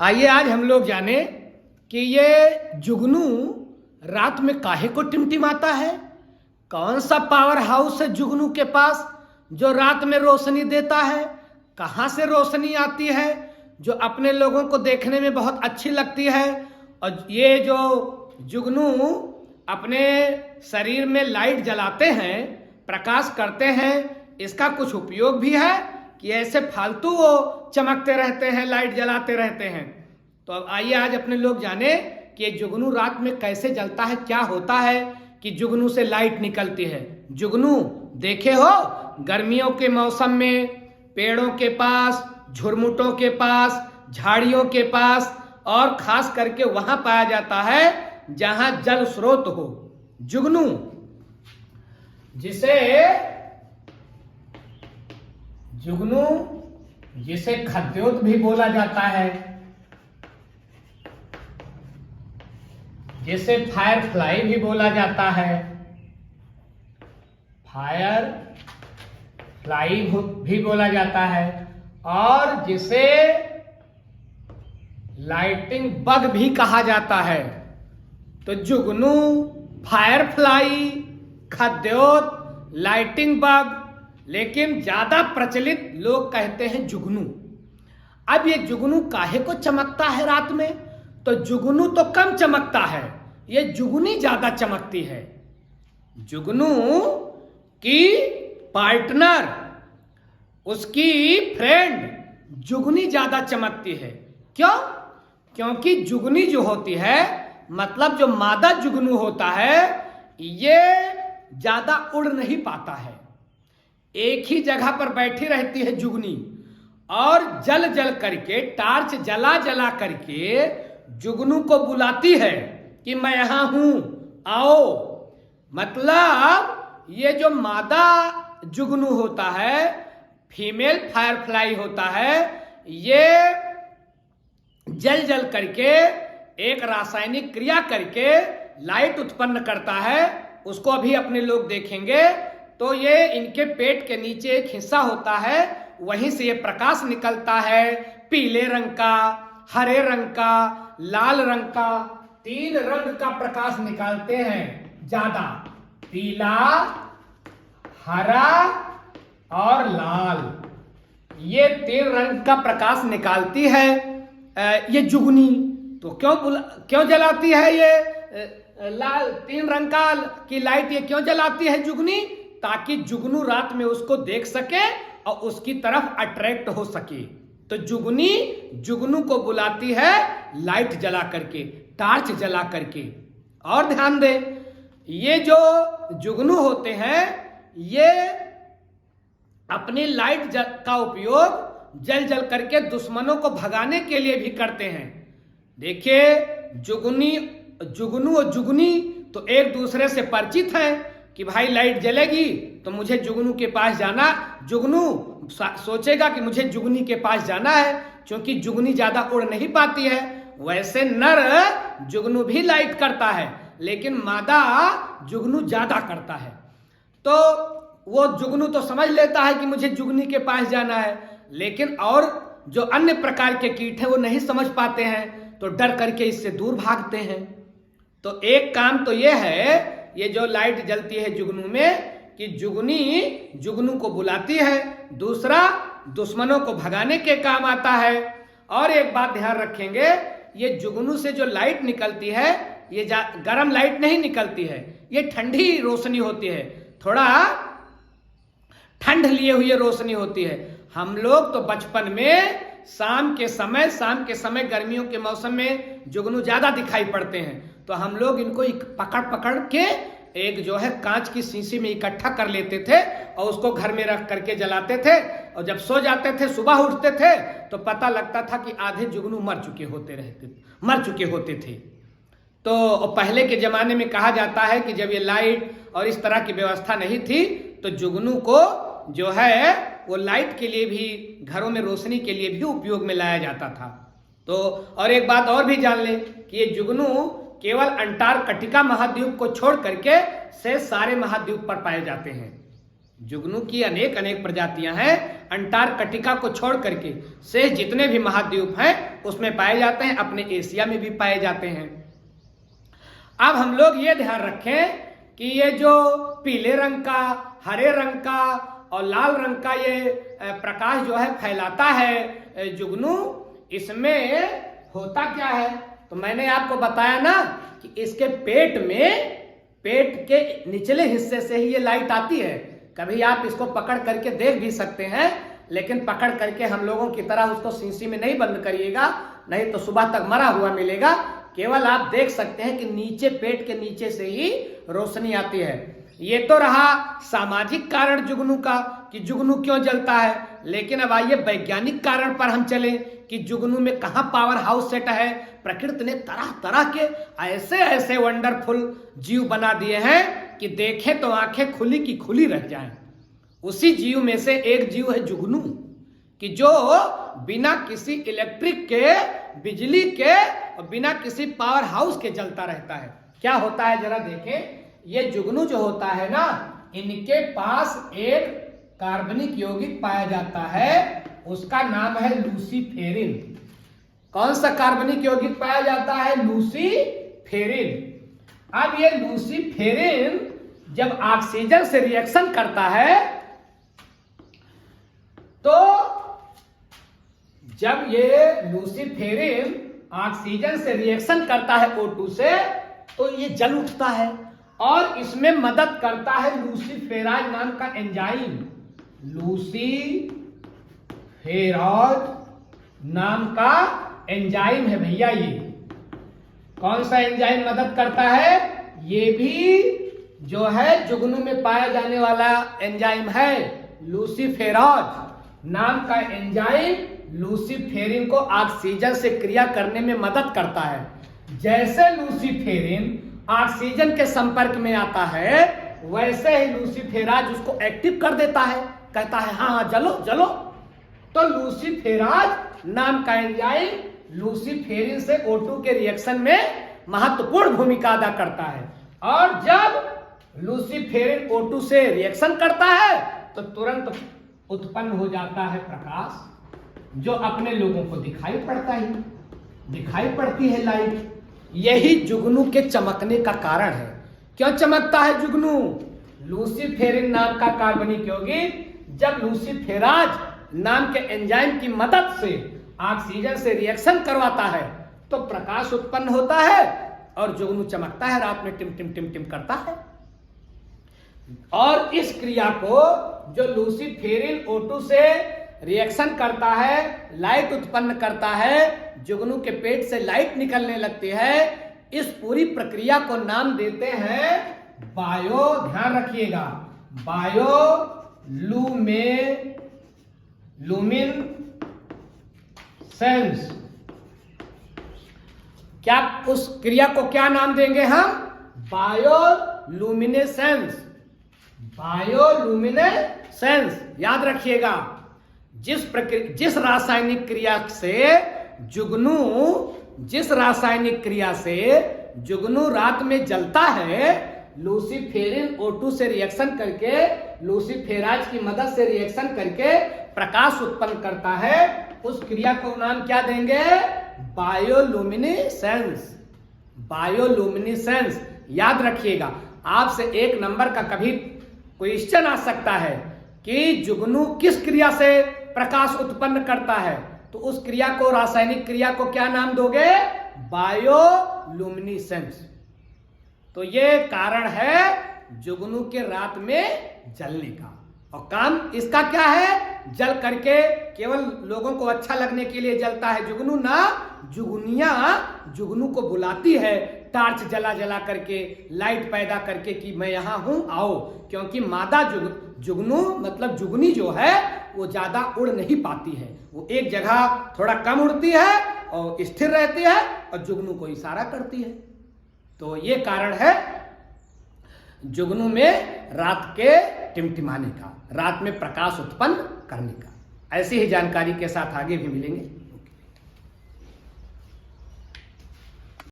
आइए आज हम लोग जाने कि ये जुगनू रात में काहे को टिमटिमाता है। कौन सा पावर हाउस है जुगनू के पास जो रात में रोशनी देता है। कहाँ से रोशनी आती है जो अपने लोगों को देखने में बहुत अच्छी लगती है। और ये जो जुगनू अपने शरीर में लाइट जलाते हैं, प्रकाश करते हैं, इसका कुछ उपयोग भी है कि ऐसे फालतू वो चमकते रहते हैं, लाइट जलाते रहते हैं। तो अब आइए आज अपने लोग जाने कि ये जुगनू रात में कैसे जलता है, क्या होता है कि जुगनू से लाइट निकलती है। जुगनू देखे हो गर्मियों के मौसम में पेड़ों के पास, झुरमुटों के पास, झाड़ियों के पास और खास करके वहां पाया जाता है जहां जल स्रोत हो। जुगनू जिसे खद्योत भी बोला जाता है, जिसे फायर फ्लाई भी बोला जाता है, फायर फ्लाई भी बोला जाता है, और जिसे लाइटिंग बग भी कहा जाता है। तो जुगनू, फायर फ्लाई, खद्योत, लाइटिंग बग, लेकिन ज्यादा प्रचलित लोग कहते हैं जुगनू। अब ये जुगनू काहे को चमकता है रात में? तो जुगनू तो कम चमकता है, ये जुगनी ज्यादा चमकती है। जुगनू की पार्टनर, उसकी फ्रेंड जुगनी ज्यादा चमकती है। क्यों? क्योंकि जुगनी जो होती है, मतलब जो मादा जुगनू होता है, ये ज्यादा उड़ नहीं पाता है, एक ही जगह पर बैठी रहती है जुगनी, और जल जल करके, टार्च जला जला करके जुगनू को बुलाती है कि मैं यहां हूं, आओ। मतलब ये जो मादा जुगनू होता है, फीमेल फायरफ्लाई होता है, ये जल जल करके एक रासायनिक क्रिया करके लाइट उत्पन्न करता है। उसको अभी अपने लोग देखेंगे। तो ये इनके पेट के नीचे एक हिस्सा होता है, वहीं से ये प्रकाश निकलता है, पीले रंग का, हरे रंग का, लाल रंग का, 3 रंग का प्रकाश निकालते हैं ज्यादा, पीला, हरा और लाल। ये 3 रंग का प्रकाश निकालती है ये जुगनी। तो क्यों जलाती है ये लाल 3 रंग का की लाइट? ये क्यों जलाती है जुगनी? ताकि जुगनू रात में उसको देख सके और उसकी तरफ अट्रैक्ट हो सके। तो जुगनी जुगनू को बुलाती है लाइट जला करके, टार्च जला करके। और ध्यान दे, ये जो जुगनू होते हैं, ये अपनी लाइट का उपयोग जल जल करके दुश्मनों को भगाने के लिए भी करते हैं। देखिए, जुगनू और जुगनी तो एक दूसरे से परिचित हैं कि भाई लाइट जलेगी तो मुझे जुगनू के पास जाना। जुगनू सोचेगा कि मुझे जुगनी के पास जाना है, क्योंकि जुगनी ज्यादा उड़ नहीं पाती है। वैसे नर जुगनू भी लाइट करता है, लेकिन मादा जुगनू ज्यादा करता है। तो वो जुगनू तो समझ लेता है कि मुझे जुगनी के पास जाना है, लेकिन और जो अन्य प्रकार के कीट हैं वो नहीं समझ पाते हैं, तो डर करके इससे दूर भागते हैं। तो एक काम तो ये है, ये जो लाइट जलती है जुगनू में, कि जुगनी जुगनू को बुलाती है, दूसरा दुश्मनों को भगाने के काम आता है। और एक बात ध्यान रखेंगे, ये जुगनू से जो लाइट निकलती है, ये गर्म लाइट नहीं निकलती है, ये ठंडी रोशनी होती है, थोड़ा ठंड लिए हुई रोशनी होती है। हम लोग तो बचपन में शाम के समय गर्मियों के मौसम में जुगनू ज्यादा दिखाई पड़ते हैं, तो हम लोग इनको पकड़ पकड़ के एक जो है कांच की शीशी में इकट्ठा कर लेते थे और उसको घर में रख करके जलाते थे। और जब सो जाते थे, सुबह उठते थे तो पता लगता था कि आधे जुगनू मर चुके होते थे। तो पहले के जमाने में कहा जाता है कि जब ये लाइट और इस तरह की व्यवस्था नहीं थी, तो जुगनू को जो है वो लाइट के लिए भी, घरों में रोशनी के लिए भी उपयोग में लाया जाता था। तो और एक बात और भी जान ले कि ये जुगनू केवल अंटार्कटिका महाद्वीप को छोड़ करके से सारे महाद्वीप पर पाए जाते हैं। जुगनू की अनेक प्रजातियां हैं, अंटार्कटिका को छोड़ करके शेष जितने भी महाद्वीप हैं उसमें पाए जाते हैं, अपने एशिया में भी पाए जाते हैं। अब हम लोग ये ध्यान रखें कि ये जो पीले रंग का, हरे रंग का और लाल रंग का ये प्रकाश जो है फैलाता है जुगनू, इसमें होता क्या है? तो मैंने आपको बताया ना कि इसके पेट के निचले हिस्से से ही ये लाइट आती है। कभी आप इसको पकड़ करके देख भी सकते हैं, लेकिन पकड़ करके हम लोगों की तरह उसको शीशी में नहीं बंद करिएगा, नहीं तो सुबह तक मरा हुआ मिलेगा। केवल आप देख सकते हैं कि नीचे, पेट के नीचे से ही रोशनी आती है। ये तो रहा सामाजिक कारण जुगनू का कि जुगनू क्यों जलता है, लेकिन अब आइए वैज्ञानिक कारण पर हम चलें कि जुगनू में कहाँ पावर हाउस सेट है। प्रकृति ने तरह तरह के ऐसे ऐसे वंडरफुल जीव बना दिए हैं कि देखें तो आंखें खुली की खुली रह जाएं। उसी जीव में से एक जीव है जुगनू, कि जो बिना किसी इलेक्ट्रिक के, बिजली के और बिना किसी पावर हाउस के जलता रहता है। क्या होता है जरा देखें। ये जुगनू जो होता है ना, इनके पास एक कार्बनिक यौगिक पाया जाता है, उसका नाम है लूसीफेरिन। कौन सा कार्बनिक यौगिक पाया जाता है? लूसीफेरिन। अब ये लूसीफेरिन जब ऑक्सीजन से रिएक्शन करता है, तो जब ये लूसीफेरिन ऑक्सीजन से रिएक्शन करता है O2 से, तो ये जल उठता है और इसमें मदद करता है लूसीफेराज नाम का एंजाइम। लूसीफेराज नाम का एंजाइम है भैया। ये कौन सा एंजाइम मदद करता है? ये भी जो है जुगनू में पाया जाने वाला एंजाइम है। लूसीफेराज नाम का एंजाइम लूसीफेरिन को ऑक्सीजन से क्रिया करने में मदद करता है। जैसे लूसीफेरिन ऑक्सीजन के संपर्क में आता है, वैसे ही लूसीफेराज उसको एक्टिव कर देता है, कहता है हाँ हाँ जलो जलो। तो लूसीफेराज नाम का एंजाइम लूसीफेरिन से O2 के रिएक्शन में महत्वपूर्ण भूमिका अदा करता है। और जब लूसीफेरिन O2 से रिएक्शन करता है तो तुरंत उत्पन्न हो जाता है प्रकाश, जो अपने लोगों को दिखाई पड़ती है लाइट। यही जुगनू के चमकने का कारण है। क्यों चमकता है जुगनू? लूसीफेरिन नाम का कार्बनिक यौगिक जब लूसीफेराज नाम के एंजाइम की मदद से ऑक्सीजन से रिएक्शन करवाता है तो प्रकाश उत्पन्न होता है और जुगनू चमकता है, रात में टिम टिम टिम टिम करता है। और इस क्रिया को जो लूसीफेरिन O2 से रिएक्शन करता है, लाइट उत्पन्न करता है, जुगनू के पेट से लाइट निकलने लगती है। इस पूरी प्रक्रिया को नाम देते हैं बायो, ध्यान रखिएगा, लूमिनेसेंस। क्या उस क्रिया को क्या नाम देंगे हम? बायोलुमिनेसेंस। बायोलुमिनेसेंस याद रखिएगा। जिस रासायनिक क्रिया से जुगनू रात में जलता है, लूसीफेरिन O2 से रिएक्शन करके, लूसीफेराज की मदद से रिएक्शन करके प्रकाश उत्पन्न करता है, उस क्रिया को नाम क्या देंगे? बायोलुमिनेसेंस। बायोलुमिनेसेंस याद रखिएगा। आपसे 1 नंबर का कभी क्वेश्चन आ सकता है कि जुगनू किस क्रिया से प्रकाश उत्पन्न करता है, तो उस क्रिया को, रासायनिक क्रिया को क्या नाम दोगे? बायोलुमिनेसेंस। तो ये कारण है जुगनू के रात में जलने का। और काम इसका क्या है? जल करके केवल लोगों को अच्छा लगने के लिए जलता है जुगनू ना, जुगनिया जुगनू को बुलाती है टार्च जला जला करके, लाइट पैदा करके कि मैं यहां हूं, आओ। क्योंकि मादा जुगनू मतलब जुगनी जो है वो ज्यादा उड़ नहीं पाती है, वो एक जगह थोड़ा कम उड़ती है और स्थिर रहती है और जुगनू को इशारा करती है। तो ये कारण है जुगनू में रात के टिमटिमाने का, रात में प्रकाश उत्पन्न करने का। ऐसी ही जानकारी के साथ आगे भी मिलेंगे।